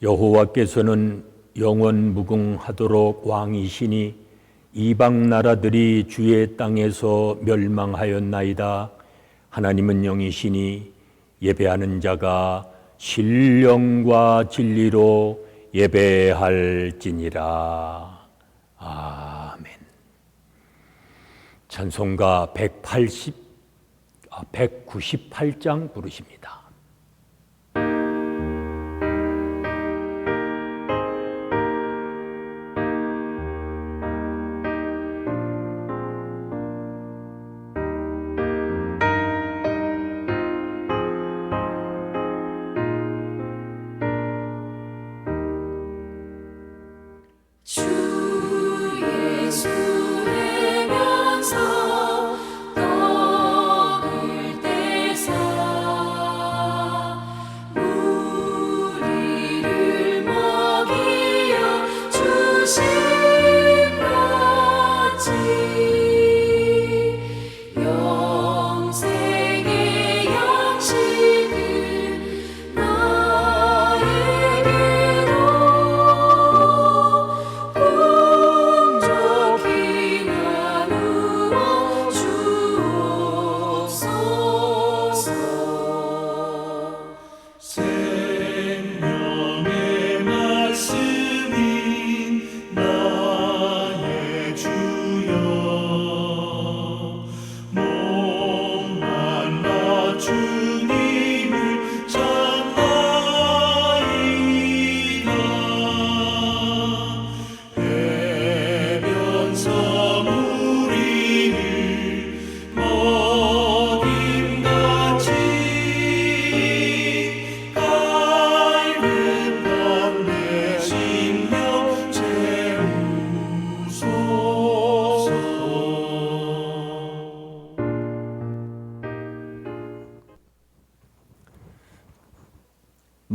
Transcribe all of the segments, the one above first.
여호와께서는 영원 무궁하도록 왕이시니 이방 나라들이 주의 땅에서 멸망하였나이다. 하나님은 영이시니 예배하는 자가 신령과 진리로 예배할지니라. 아멘. 찬송가 198장 부르십니다.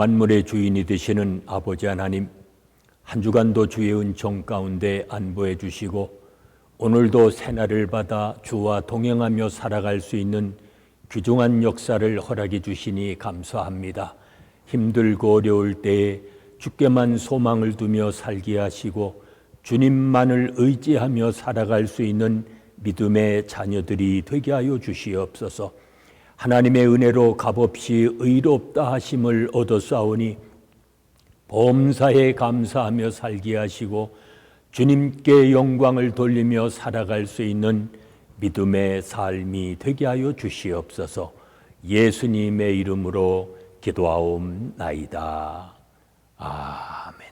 만물의 주인이 되시는 아버지 하나님, 한 주간도 주의 은총 가운데 안보해 주시고 오늘도 새날을 받아 주와 동행하며 살아갈 수 있는 귀중한 역사를 허락해 주시니 감사합니다. 힘들고 어려울 때에 주께만 소망을 두며 살게 하시고 주님만을 의지하며 살아갈 수 있는 믿음의 자녀들이 되게 하여 주시옵소서. 하나님의 은혜로 값없이 의롭다 하심을 얻었사오니 범사에 감사하며 살게 하시고 주님께 영광을 돌리며 살아갈 수 있는 믿음의 삶이 되게 하여 주시옵소서. 예수님의 이름으로 기도하옵나이다. 아멘.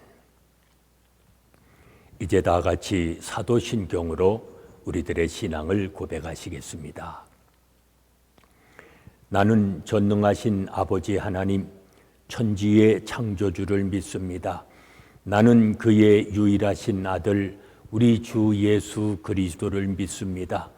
이제 다 같이 사도신경으로 우리들의 신앙을 고백하시겠습니다. 나는 전능하신 아버지 하나님, 천지의 창조주를 믿습니다. 나는 그의 유일하신 아들 우리 주 예수 그리스도를 믿습니다.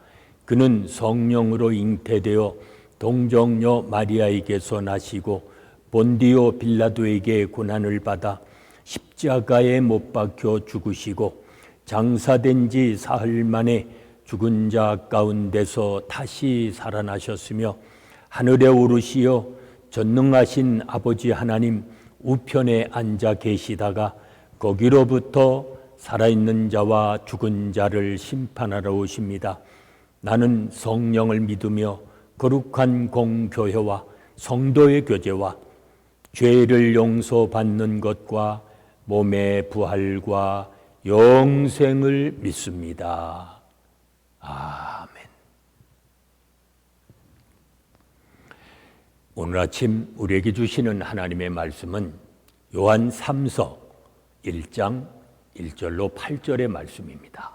그는 성령으로 잉태되어 동정녀 마리아에게서 나시고 본디오 빌라도에게 고난을 받아 십자가에 못 박혀 죽으시고 장사된 지 사흘 만에 죽은 자 가운데서 다시 살아나셨으며 하늘에 오르시어 전능하신 아버지 하나님 우편에 앉아 계시다가 거기로부터 살아있는 자와 죽은 자를 심판하러 오십니다. 나는 성령을 믿으며 거룩한 공교회와 성도의 교제와 죄를 용서받는 것과 몸의 부활과 영생을 믿습니다. 아멘. 오늘 아침 우리에게 주시는 하나님의 말씀은 요한 3서 1장 1절로 8절의 말씀입니다.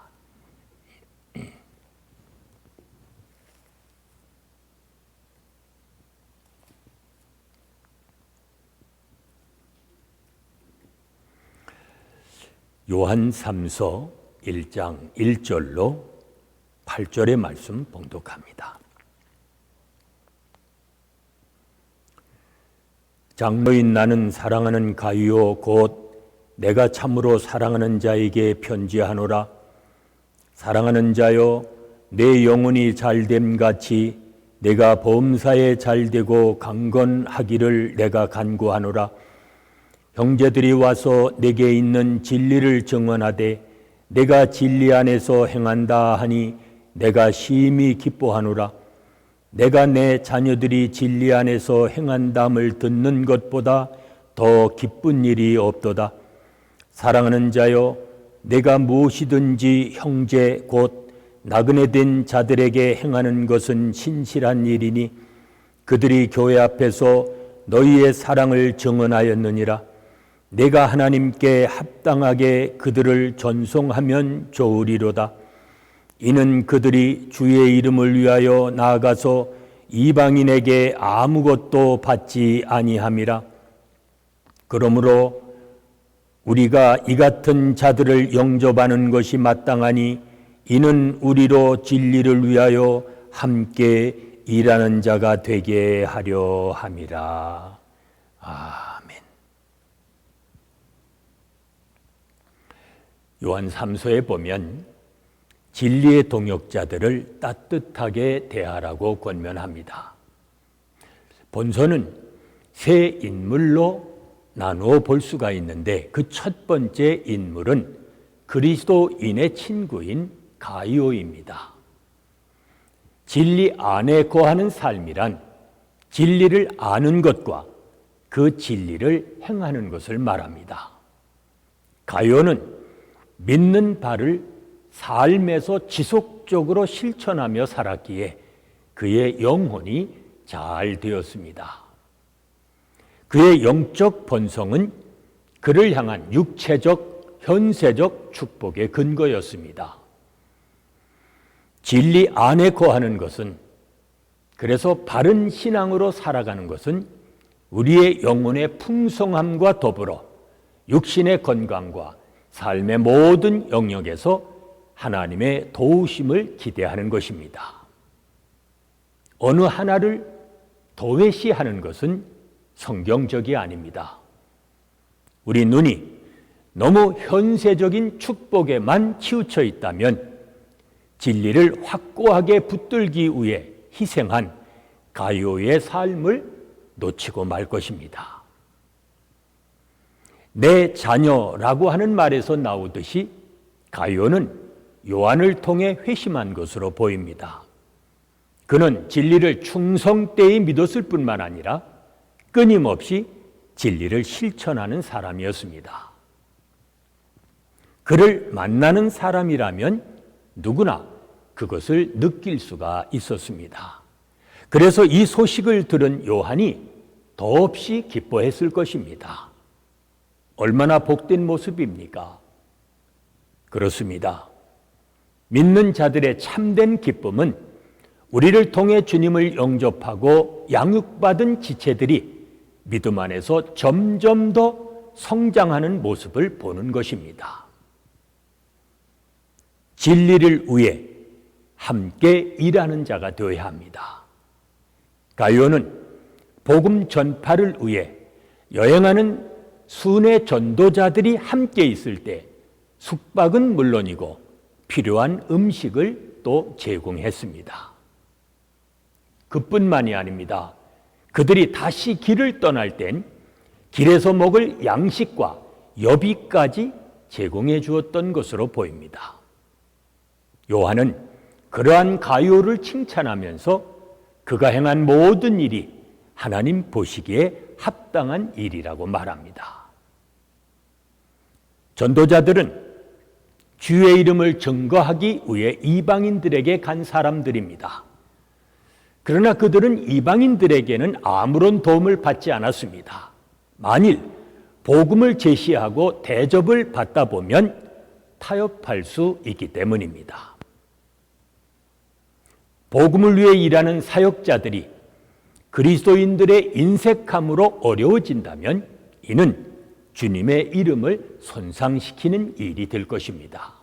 요한 3서 1장 1절로 8절의 말씀 봉독합니다. 장로인 나는 사랑하는 가이오 곧 내가 참으로 사랑하는 자에게 편지하노라. 사랑하는 자여, 내 영혼이 잘됨 같이 내가 범사에 잘되고 강건하기를 내가 간구하노라. 형제들이 와서 내게 있는 진리를 증언하되 내가 진리 안에서 행한다 하니 내가 심히 기뻐하노라. 내가 내 자녀들이 진리 안에서 행한담을 듣는 것보다 더 기쁜 일이 없도다. 사랑하는 자여, 내가 무엇이든지 형제 곧 나그네 된 자들에게 행하는 것은 신실한 일이니 그들이 교회 앞에서 너희의 사랑을 증언하였느니라. 내가 하나님께 합당하게 그들을 전송하면 좋으리로다. 이는 그들이 주의 이름을 위하여 나아가서 이방인에게 아무것도 받지 아니함이라. 그러므로 우리가 이 같은 자들을 영접하는 것이 마땅하니 이는 우리로 진리를 위하여 함께 일하는 자가 되게 하려 함이라. 아멘. 요한 3서에 보면 진리의 동역자들을 따뜻하게 대하라고 권면합니다. 본서는 세 인물로 나누어 볼 수가 있는데 그 첫 번째 인물은 그리스도인의 친구인 가이오입니다. 진리 안에 거하는 삶이란 진리를 아는 것과 그 진리를 행하는 것을 말합니다. 가이오는 믿는 바를 삶에서 지속적으로 실천하며 살았기에 그의 영혼이 잘 되었습니다. 그의 영적 본성은 그를 향한 육체적, 현세적 축복의 근거였습니다. 진리 안에 거하는 것은, 그래서 바른 신앙으로 살아가는 것은 우리의 영혼의 풍성함과 더불어 육신의 건강과 삶의 모든 영역에서 하나님의 도우심을 기대하는 것입니다. 어느 하나를 도외시하는 것은 성경적이 아닙니다. 우리 눈이 너무 현세적인 축복에만 치우쳐 있다면 진리를 확고하게 붙들기 위해 희생한 가이오의 삶을 놓치고 말 것입니다. 내 자녀라고 하는 말에서 나오듯이 가이오는 요한을 통해 회심한 것으로 보입니다. 그는 진리를 충성되이 믿었을 뿐만 아니라 끊임없이 진리를 실천하는 사람이었습니다. 그를 만나는 사람이라면 누구나 그것을 느낄 수가 있었습니다. 그래서 이 소식을 들은 요한이 더없이 기뻐했을 것입니다. 얼마나 복된 모습입니까? 그렇습니다. 믿는 자들의 참된 기쁨은 우리를 통해 주님을 영접하고 양육받은 지체들이 믿음 안에서 점점 더 성장하는 모습을 보는 것입니다. 진리를 위해 함께 일하는 자가 되어야 합니다. 가이오는 복음 전파를 위해 여행하는 순회 전도자들이 함께 있을 때 숙박은 물론이고 필요한 음식을 또 제공했습니다. 그뿐만이 아닙니다. 그들이 다시 길을 떠날 땐 길에서 먹을 양식과 여비까지 제공해 주었던 것으로 보입니다. 요한은 그러한 가이오를 칭찬하면서 그가 행한 모든 일이 하나님 보시기에 합당한 일이라고 말합니다. 전도자들은 주의 이름을 증거하기 위해 이방인들에게 간 사람들입니다. 그러나 그들은 이방인들에게는 아무런 도움을 받지 않았습니다. 만일 복음을 제시하고 대접을 받다 보면 타협할 수 있기 때문입니다. 복음을 위해 일하는 사역자들이 그리스도인들의 인색함으로 어려워진다면 이는 주님의 이름을 손상시키는 일이 될 것입니다.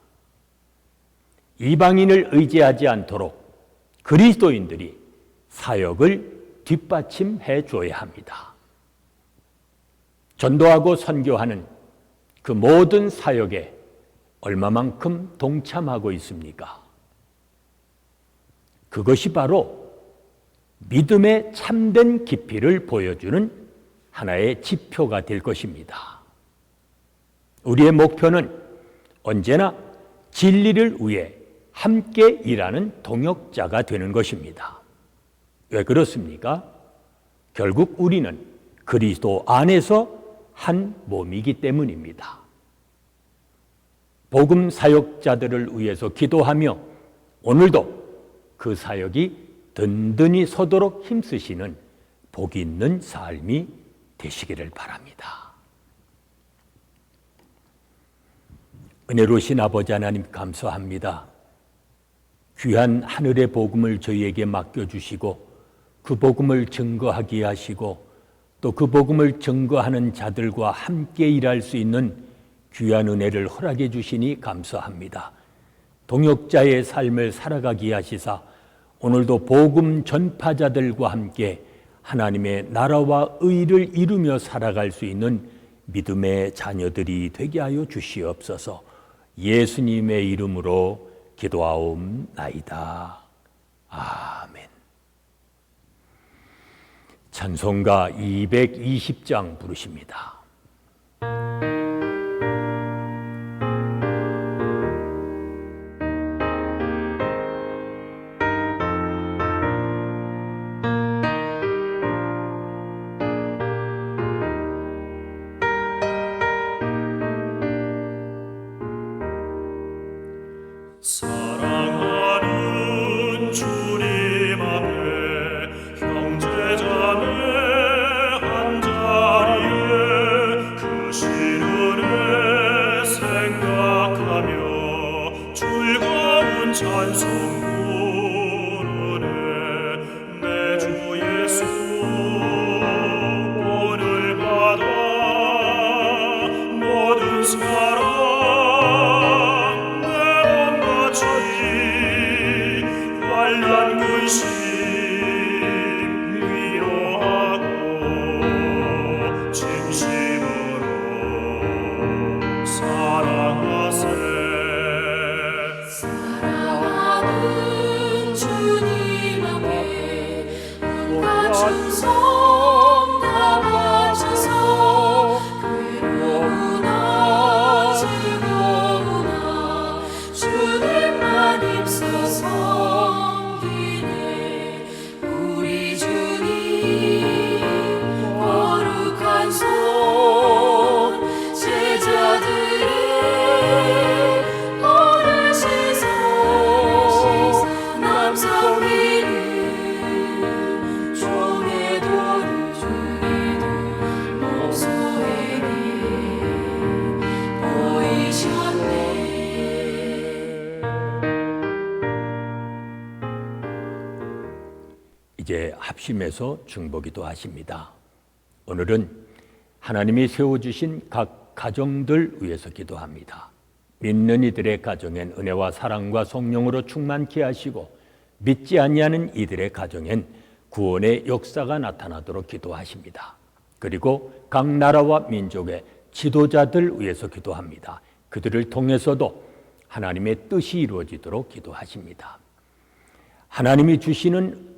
이방인을 의지하지 않도록 그리스도인들이 사역을 뒷받침해 줘야 합니다. 전도하고 선교하는 그 모든 사역에 얼마만큼 동참하고 있습니까? 그것이 바로 믿음의 참된 깊이를 보여주는 하나의 지표가 될 것입니다. 우리의 목표는 언제나 진리를 위해 함께 일하는 동역자가 되는 것입니다. 왜 그렇습니까? 결국 우리는 그리스도 안에서 한 몸이기 때문입니다. 복음 사역자들을 위해서 기도하며 오늘도 그 사역이 든든히 서도록 힘쓰시는 복 있는 삶이 되시기를 바랍니다. 은혜로우신 아버지 하나님 감사합니다. 귀한 하늘의 복음을 저희에게 맡겨주시고 그 복음을 증거하게 하시고 또 그 복음을 증거하는 자들과 함께 일할 수 있는 귀한 은혜를 허락해 주시니 감사합니다. 동역자의 삶을 살아가게 하시사 오늘도 복음 전파자들과 함께 하나님의 나라와 의를 이루며 살아갈 수 있는 믿음의 자녀들이 되게 하여 주시옵소서. 예수님의 이름으로 기도하옵나이다. 아멘. 찬송가 220장 부르십니다. 사랑하는 주님 앞에 형제자매 한자리에 그 시련을 생각하며 즐거운 찬송 부르네. 내 주 예수 본을 받아 모든 사랑 환난 근심 위로하고 진심으로 사랑하세. 사랑하는 주님 앞에 온갖 충성 다 바쳐서 괴로우나 즐거우나 주님만 입소서 우리 주님 거룩한 손 제자들의 어르시소 남성이는 종의 도를 목소에게 보이셨네. 이제 합심해서 중보기도 하십니다. 오늘은 하나님이 세워주신 각 가정들 위해서 기도합니다. 믿는 이들의 가정엔 은혜와 사랑과 성령으로 충만케 하시고 믿지 아니하는 이들의 가정엔 구원의 역사가 나타나도록 기도하십니다. 그리고 각 나라와 민족의 지도자들 위해서 기도합니다. 그들을 통해서도 하나님의 뜻이 이루어지도록 기도하십니다. 하나님이 주시는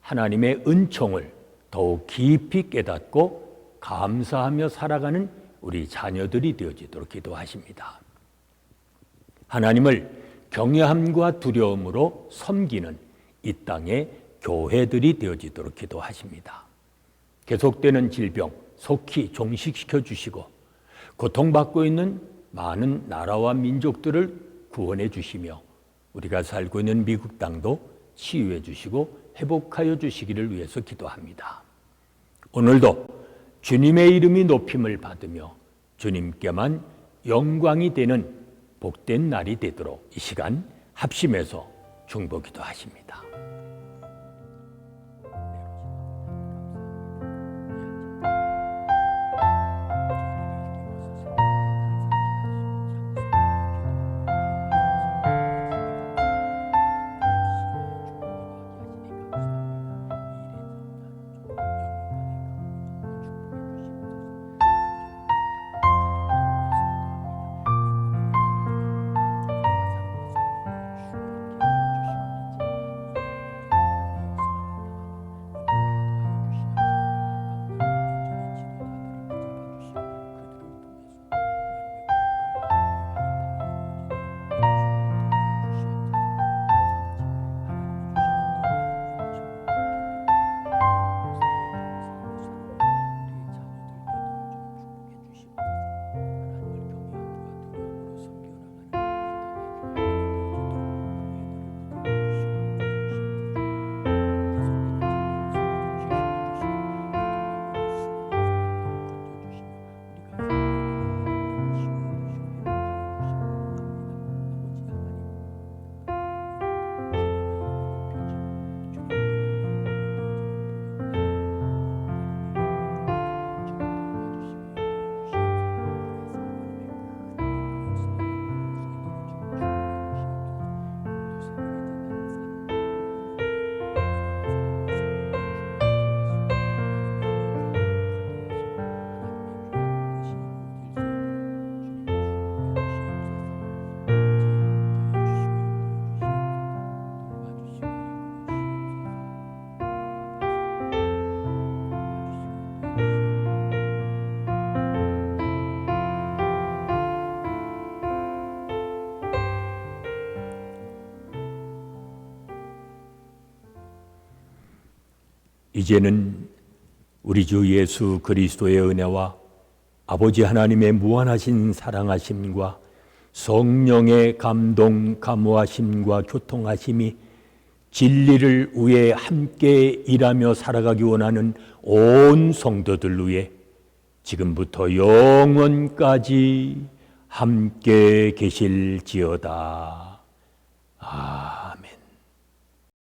하나님의 은총을 더욱 깊이 깨닫고 감사하며 살아가는 우리 자녀들이 되어지도록 기도하십니다. 하나님을 경외함과 두려움으로 섬기는 이 땅의 교회들이 되어지도록 기도하십니다. 계속되는 질병 속히 종식시켜 주시고 고통받고 있는 많은 나라와 민족들을 구원해 주시며 우리가 살고 있는 미국 땅도 치유해 주시고 회복하여 주시기를 위해서 기도합니다. 오늘도 주님의 이름이 높임을 받으며 주님께만 영광이 되는 복된 날이 되도록 이 시간 합심해서 중보기도 하십니다. 이제는 우리 주 예수 그리스도의 은혜와 아버지 하나님의 무한하신 사랑하심과 성령의 감동, 감화심과 교통하심이 진리를 위해 함께 일하며 살아가기 원하는 온 성도들 위해 지금부터 영원까지 함께 계실지어다. 아멘.